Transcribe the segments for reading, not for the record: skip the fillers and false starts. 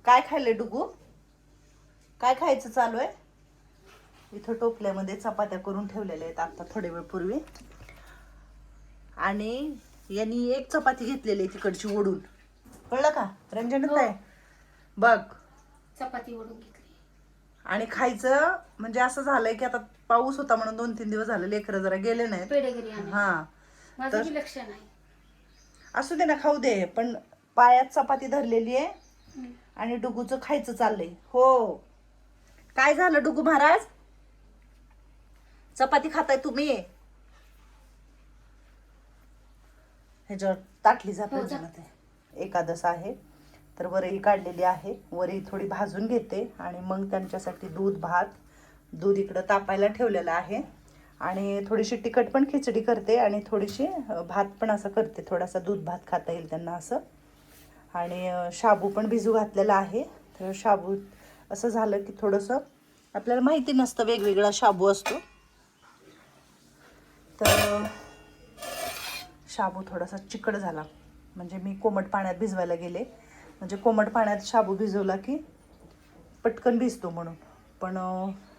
काय खाल्ले डुगू? काय खायचं चालू आहे? इथं टोपल्यामध्ये चपात्या करून ठेवलेल्या आहेत आता थोडे वेळ पूर्वी. आणि यांनी एक चपाती घेतलेली आहे तिकडची ओढून. कळलं का रंजन ताई? बघ चपाती ओढून घेतली आणि खायचं म्हणजे असं झालंय की आता पाऊस होता म्हणून 2-3 दिवस झाले लेकरं जरा गेले नाहीत. पेढे घरी आणले. हा माझं बी लक्ष नाही. असू दे ना, खाऊ दे, पण पायात चपाती धरलेली आहे आणि डुगूचं खायचं चाललंय. हो काय झालं डुगू महाराज? चपाती खाताय तुम्ही? ह्याच्यावर ताटली जाते ते एकादश आहे तर वरही काढलेली आहे. वरही थोडी भाजून घेते आणि मग त्यांच्यासाठी दूध दूध इकडं तापायला ठेवलेलं आहे. आणि थोडीशी तिखट पण खिचडी करते आणि थोडीशी भात पण असं करते, थोडासा दूध भात खाता येईल त्यांना असं. आणि शाबू पण भिजू घातलेला आहे. तर शाबू असं झालं की थोडंसं आपल्याला माहिती नसतं वेगवेगळा शाबू असतो, तर शाबू थोडासा चिकट झाला. म्हणजे मी कोमट पाण्यात भिजवायला गेले, म्हणजे कोमट पाण्यात शाबू भिजवला की पटकन भिजतो म्हणून. पण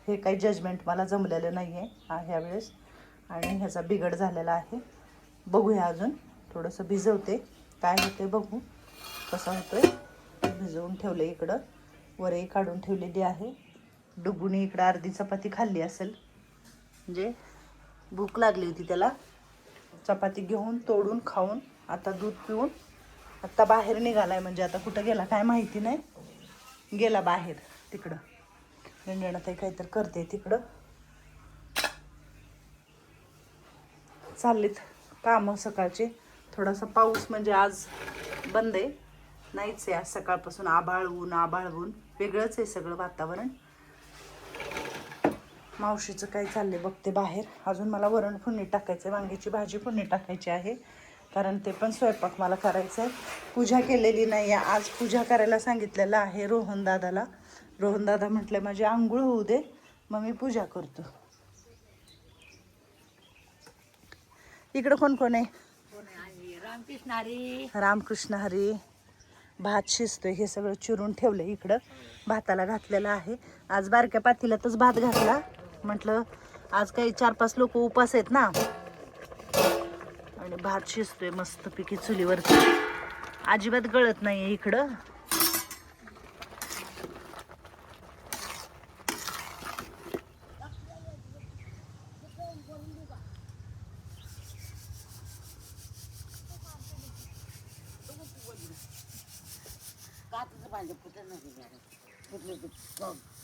हे काही जजमेंट मला जमलेलं नाही आहे ह्यावेळेस आणि ह्याचा बिघड झालेला आहे. बघूया अजून थोडंसं भिजवते, काय होते बघू कसं होतंय. भिजवून ठेवलं इकडं, वरही काढून ठेवलेली आहे. डुगूने इकडं अर्धी चपाती खाल्ली असेल, म्हणजे भूक लागली होती त्याला. चपाती घेऊन तोडून खाऊन आता दूध पिऊन आता बाहेर निघालाय. म्हणजे आता कुठं गेला काय माहिती नाही, गेला बाहेर तिकडं. रंजनाताई काहीतरी करते तिकडं. चाललीत कामं सकाळचे. थोडासा पाऊस म्हणजे आज बंद आहे, नाहीच आहे आज सकाळपासून. आभाळ ऊन वेगळंच आहे सगळं वातावरण. मावशीचं काय चाललंय बघते बाहेर. अजून मला वरण फोडणी टाकायचं आहे, वांग्याची भाजी फोडणी टाकायची आहे, कारण ते पण स्वयंपाक मला करायचं आहे. पूजा केलेली नाही आहे, आज पूजा करायला सांगितलेलं आहे रोहन दादाला. रोहन दादा म्हटले माझी आंघोळ होऊ दे मग मी पूजा करतो. इकडं कोण कोण आहे? रामकृष्ण हरी. रामकृष्ण हरी. भात शिजतोय, हे सगळं चिरून ठेवलं इकडं, भाताला घातलेलं आहे. आज बारक्या पातीलातच भात घातला. म्हटलं आज काही 4-5 लोक उपास आहेत ना, आणि भात शिजतोय मस्तपैकी चुलीवरती. अजिबात गळत नाहीये इकडं.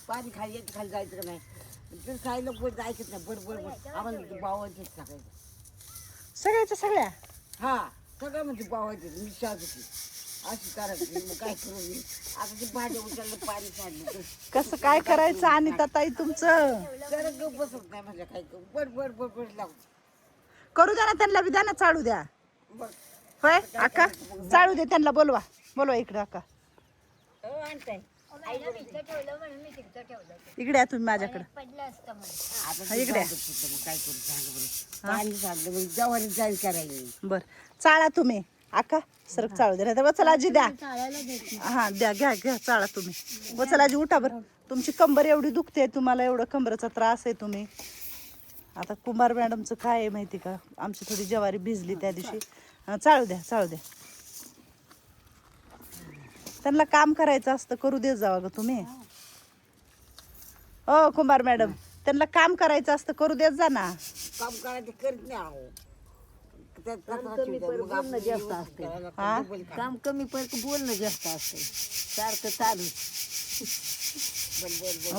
पाणी खाली खाली जायचं का नाही, तर खायला बोट जायचंच नाही. बड आम्हाला बावायचंच टाकायचं सगळ्या हा सगळं म्हणजे बावायचं. निश्वास होती अशी करायची. मग काय करू मी आता? ते भांडे उचललं, पाणी काढलं, कसं काय करायचं अनिता ताई तुमचं? जरा गप बसत नाही म्हणजे काय करू. बड लावतो. करू द्या ना त्यांना, बी द्या ना, चालू द्या. बघ होय अक्का, चालू दे त्यांना. बोलवा इकडं अक्का. इकडे या तुम्ही माझ्याकडे. आता इकडे मग काय करू सांग बरं. पाणी सांगलं मग जवारी जाईल करायला. बर चाळा तुम्ही अक्का. सरक चालू दे, नाही तर वचल आजी द्या. हा द्या, घ्या चाळा तुम्ही. वचल आजी उठा बरं. तुमची कंबर एवढी दुखते, तुम्हाला एवढं कंबरचा त्रास आहे. तुम्ही आता कुमार मॅडमचं काय आहे माहिती का, आमची थोडी ज्वारी भिजली त्या दिवशी. चाळू द्या. त्यांना काम करायचं असतं, करू देत जावा ग तुम्ही. ओ कुमार मॅडम, त्यांना काम करायचं असतं, करू देत जा ना. काम करायचं करीत नाही आहो. काम कमी पण बोलणं जास्त असतं, सारखं चालू.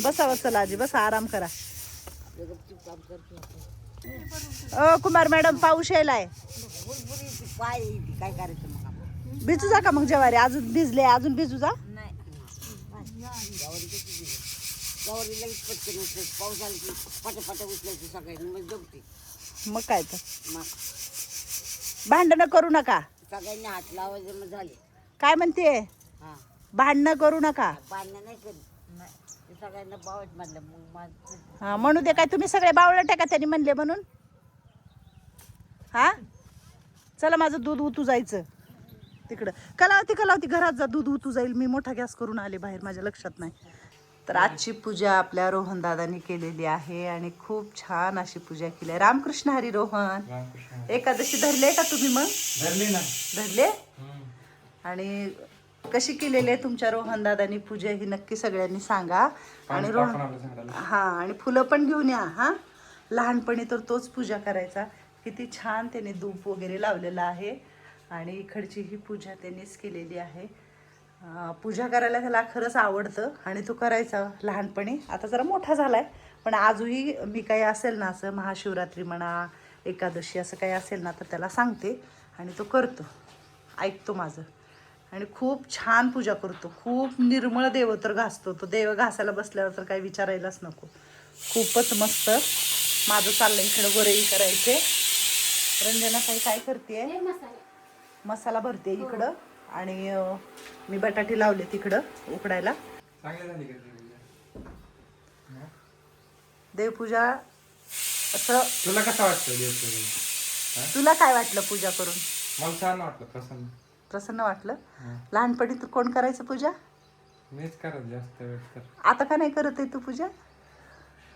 बसा चला आजी, बसा, आराम करा. ओ कुमार मॅडम, पाऊस यायलाय. पाय काय करायचं मग आपण? भिजू जा का मग ज्वारी? अजून भिजले, अजून भिजू जा. गावाला लगेच पटकन उचलायचं. पाऊस आला की फाटा उचलायचं सकाळी, मग जमते. मग काय तर, मग भांडणं करू नका. सगळ्यांनी हात लावायचं मग झाले. काय म्हणते? हा भांडणं करू नका. बांधणं नाही करीत. ते सगळ्यांना बावट म्हणलं मग हा म्हणू दे. काय तुम्ही सगळे बावळट का त्यांनी म्हणले म्हणून? हा चला, माझं दूध उतू जायचं. तिकडं कलावती घरात जा, दूध उतू जाईल. मी मोठा गॅस करून आले बाहेर, माझ्या लक्षात नाही. तर आजची पूजा आपल्या रोहन दादानी केलेली आहे आणि खूप छान अशी पूजा केली आहे. रामकृष्ण हरी. रोहन, एकादशी धरले का तुम्ही? मग धरली ना. धरले. आणि कशी केलेली आहे तुमच्या रोहन दादानी पूजा ही नक्की सगळ्यांनी सांगा. आणि रोहन हा, आणि फुलं पण घेऊन या हा. लहानपणी तर तोच पूजा करायचा. किती छान त्याने धूप वगैरे लावलेला आहे आणि इकडची ही पूजा त्यांनीच केलेली आहे. पूजा करायला त्याला खरंच आवडतं आणि तो करायचा लहानपणी. आता जरा मोठा झालाय, पण आजही मी काही असेल ना, असं महाशिवरात्री म्हणा, एकादशी असं काही असेल ना, तर त्याला सांगते आणि तो करतो, ऐकतो माझं. आणि खूप छान पूजा करतो. खूप निर्मळ देव तर घासतो तो. देव घासायला बसल्यावर तर काही विचारायलाच नको. खूपच मस्त. माझं चाललंय इकडं वरई करायचे. रंजना काय करते? हे मसाले. मसाला भरते इकडं आणि मी बटाटे लावले तिकडं उकडायला. चांगली झाली का ती पूजा? देवपूजा असं. तुला कसं वाटतं देवपूजा? तुला काय वाटलं पूजा करून? मला छान वाटलं, प्रसन्न. प्रसन्न वाटलं. लहानपणी तू कोण करायचं पूजा? मीच करत जास्त वेळ तर. आता का नाही करत आहे तू पूजा?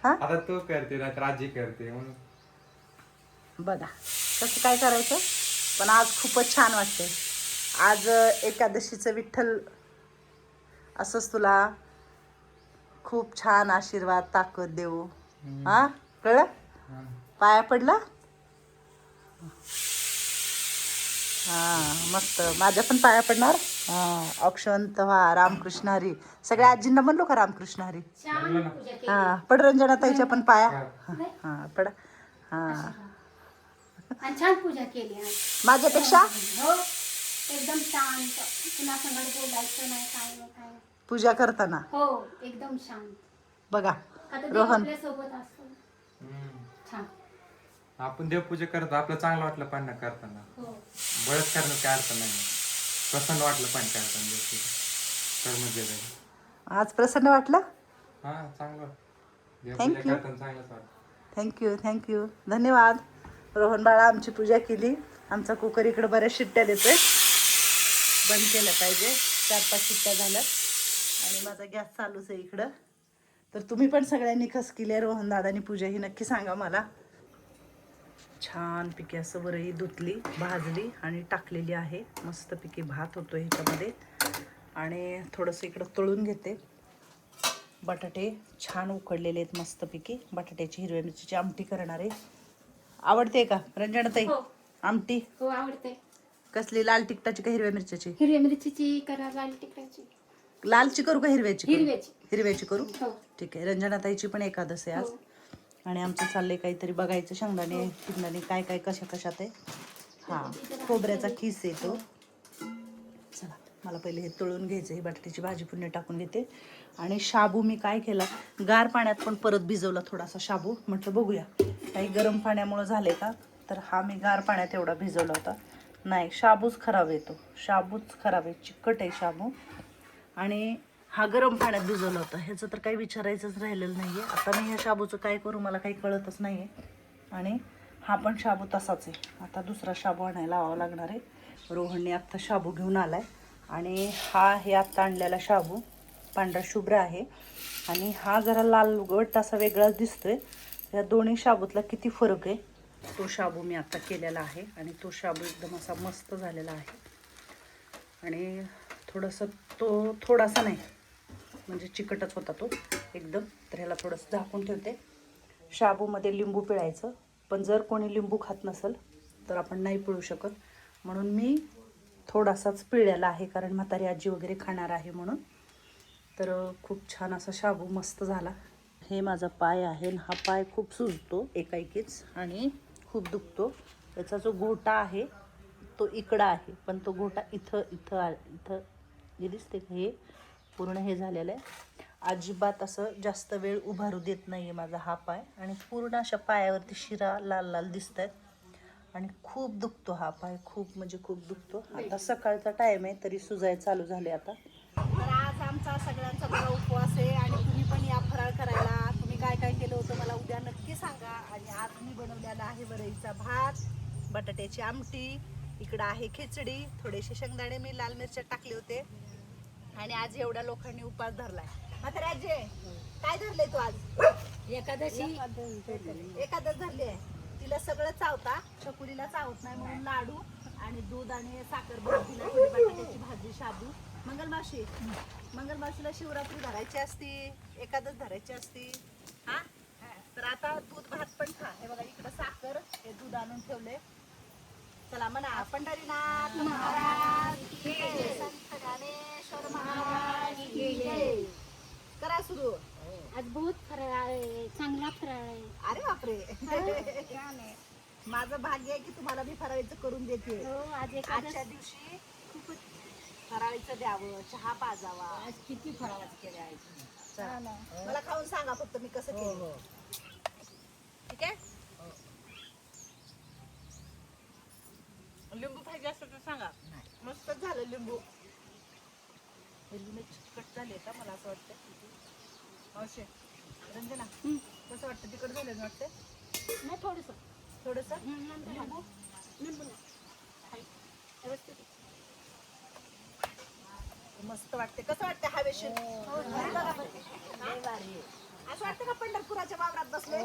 हा, आता तू करते ना, राजी करते म्हणून. बघा कसं काय करायचं. पण आज खूपच छान वाटतंय. आज एकादशीचं विठ्ठल असंच तुला खूप छान आशीर्वाद ताकद देऊ. हा, कळलं? पाया पडला. हा, मस्त. माझ्या पण पाया पडणार. हा, अक्षंत व्हा. रामकृष्ण हरी. सगळ्या आजींना म्हणलो का रामकृष्ण हरी? छान पूजा केली. हा, पड रंजना ताईच्या पण पाया. नाही? हा, पडा. हा, आणि छान पूजा केली आज. माझ्यापेक्षा हो, एकदम शांत. कुणा संगत बोलायचं नाही, काय नाही. पूजा करताना हो, एकदम शांत. बघा आता देव रोहन. आपल्या सोबत असतो. छान. आपण देवपूजा करतो, आपलं चांगलं वाटलं पाहिजे करताना. हो. बळच करण्यात काय अर्थ नाही. प्रसन्न वाटलं पाहिजे करताना देवपूजा. कर्म केलं. आज प्रसन्न वाटलं. हा, चांगलं. देवपूजा Thank you. करताना चांगलंच वाटतं. थँक्यू. धन्यवाद. रोहन बाळा आमची पूजा केली. आमचा कुकर इकडे बऱ्याच शिट्ट्या देतोय. बंद केलं पाहिजे. 4-5 शिट्ट्या झाल्या आणि माझा गॅस चालूच आहे इकडं. तर तुम्ही पण सगळ्यांनी कस केली आहे रोहन दादानी पूजा ही नक्की सांगा मला. छान पिके असं वरही धुतली, भाजली आणि टाकलेली आहे. मस्त पिके भात होतो ह्याच्यामध्ये. आणि थोडंसं इकडं तळून घेते. बटाटे छान उकडलेले आहेत मस्त पिके. बटाट्याची हिरव्या मिरचीची आमटी करणार आहे. आवडते का रंजनाताई हो. आमटी? हो, आवडते. कसली, लाल तिखटाची का हिरव्या मिरच्याची? हिरव्या मिरचीची करा, लाल तिखटाची. लालची करू का हिरव्याची करू? हिरव्याची. हिरव्याची करू. हो. ठीक आहे. रंजनाताईची पण एकादश आहे आज. हो. आणि आमचं चाललंय काहीतरी बघायचं. शेंगदाणे शेंगदाणे काय कशात आहे. हा, खोबऱ्याचा खीस येतो. चला, मला पहिले हे तळून घ्यायचं. ही बटाट्याची भाजी पुन्हा टाकून घेते. आणि शाबू मी काय केला, गार पाण्यात पण परत भिजवला थोडासा शाबू. म्हटलं बघूया काही गरम पाण्यामुळे झाले का, तर हा मी गार पाण्यात एवढा भिजवला होता. नाही, शाबूच खराब येतो. शाबूच खराब आहे, चिकट आहे शाबू. आणि हा गरम पाण्यात भिजवला होता. ह्याचं तर काही विचारायचंच राहिलेलं नाही आहे. आता मी ह्या शाबूचं काय करू मला काही कळतच नाही आहे. आणि हा पण शाबू तसाच आहे. आता दुसरा शाबू आणायला लावावा लागणार आहे. रोहनने आत्ता शाबू घेऊन आलाय. आणि हा हे आत्ता आणलेला शाबू पांढरा शुभ्र आहे. आणि हा जरा लालगट असा वेगळाच दिसतोय. या दोन्ही शाबूतला किती फरक आहे. तो शाबू मी आत्ता केलेला आहे आणि तो शाबू एकदम असा मस्त झालेला आहे. आणि थोडासा नाही म्हणजे चिकटच होता तो एकदम. तर ह्याला थोडंसं झाकून ठेवते. शाबूमध्ये लिंबू पिळायचं. पण जर कोणी लिंबू खात नसेल तर आपण नाही पिळू शकत. म्हणून मी थोडासाच पिळलेला आहे, कारण म्हातारी आजी वगैरे खाणार आहे म्हणून. तर खूप छान असा शाबू मस्त झाला. हे माझा पाय आहे. हा पाय खूप सुजतो एकाएकीच आणि खूप दुखतो. याचा जो गोटा आहे तो इकडं आहे, पण तो गोटा इथं जे दिसते हे पूर्ण हे झालेलं आहे. अजिबात असं जास्त वेळ उभारू देत नाही आहे माझा हा पाय. आणि पूर्ण अशा पायावरती शिरा लाल लाल दिसत आहेत आणि खूप दुखतो हा पाय. खूप म्हणजे खूप दुखतो. आता सकाळचा टाईम आहे तरी सुजाय चालू झाले आता. तर आज आमचा सगळ्यांचा बरा उपवास आहे आणि तुम्ही पण या फराळ करायला. तुम्ही काय काय केलं होतं मला उद्या नक्की सांगा. आणि आज मी बनवलेला आहे वरईचा भात, बटाट्याची आमटी, इकडं आहे खिचडी, थोडेसे शेंगदाणे मी लाल मिरच्या टाकले होते आणि आज एवढ्या लोकांनी उपास धरलाय. आता राजे काय धरले तू आज? एकादशी एकादश धरली आहे. तिला सगळं चावता, चकुलीला चावत नाही म्हणून लाडू आणि दूध आणि साखर भरून दिलं, थोडी बटाट्याची भाजी, शाबू. मंगलमावशीला शिवरात्री धरायची असती, एकादश धरायची असती. हा तर आता दूध भात पण खा. हे बघा इकडं साखर, हे दूध आणून ठेवले. चला म्हणा पंढरीनाथ महाराज की जय, संत ज्ञानेश्वर महाराज की जय. करा सुरू. आज बहुत फराळ आहे, चांगला फराळ आहे. अरे बापरे माझं भाग्य आहे की तुम्हाला मी फराळीचं करून देते. हो, आज आजच्या एकादश दिवशी खूपच फराळीचं द्यावं, चहा पाजावा. आज किती फराळाचं केले आहे चला. मला खाऊन सांगा फक्त मी कसं केलं. ठीक आहे. लिंबू पाहिजे असं तर सांगा. मस्तच झालं लिंबू. लिंबू चिकट झाले का मला असं वाटतं. मावशी रंजना कसं वाटतं? तिकट झालं ना वाटतं नाही थोडस थोडस. लिंबू लिंबू नाही. हाय. व्यवस्थित. मस्त वाटते. कसं वाटतं हवेशीर? असं वाटतं का पंढरपुराच्या वावरात बसले?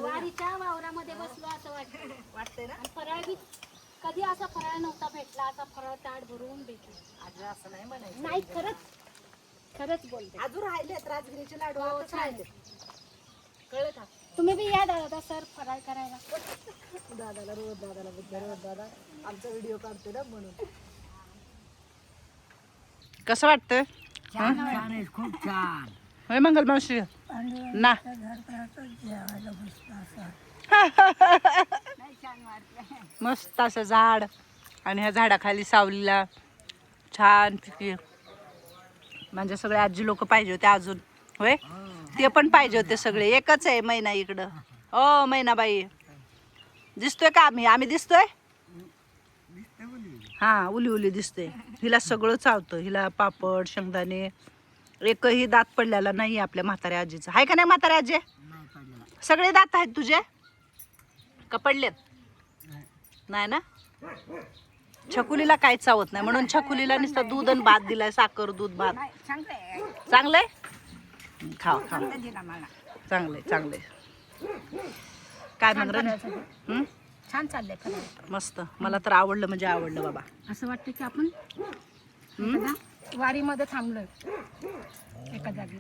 वारीच्या वावरामध्ये बसलो असं वाटतं. वाटतंय ना. आणि फराळ बी कधी असा फराळ नव्हता भेटला, असा फराळ ताट भरून भेटला. आज असं नाही म्हणायचं. नाही खरंच बोलते. अजून राहिलेत राजगिरीचे लाडू. हो, आताच राहिले. कळलं का? तुम्ही बी या दादा सर फराळ करायला. दादाला रोज दादा आमचा व्हिडिओ काढतो ना म्हणून. कसं वाटतंय? छान आहे, खूप छान. होय मंगल मावशी ना. मस्त असं झाड आणि ह्या झाडाखाली सावलीला छान पिके. म्हणजे सगळे आजी लोक पाहिजे होते अजून. होय ते पण पाहिजे होते सगळे. एकच आहे मैना इकडं. हो मैनाबाई दिसतोय का? आम्ही दिसतोय. हा उली उली दिसते. हिला सगळं चावतं. हिला पापड शेंगदाणे. एकही दात पडलेला नाही आपल्या म्हाताऱ्या आजीचा. आहे का नाही म्हाताऱ्या आजी? सगळे दात आहेत तुझे का पडलेत? नाही ना. छकुलीला काय चावत नाही म्हणून छकुलीला नुसतं दूध आणि भात दिलाय. साखर दूध भात. चांगलंय. खाव चांगलंय. काय मग रंजन? छान चाललंय फराळ. मस्त. मला तर आवडलं म्हणजे आवडलं बाबा. असं वाटतं की आपण वारीमध्ये थांबलोय एका जागी.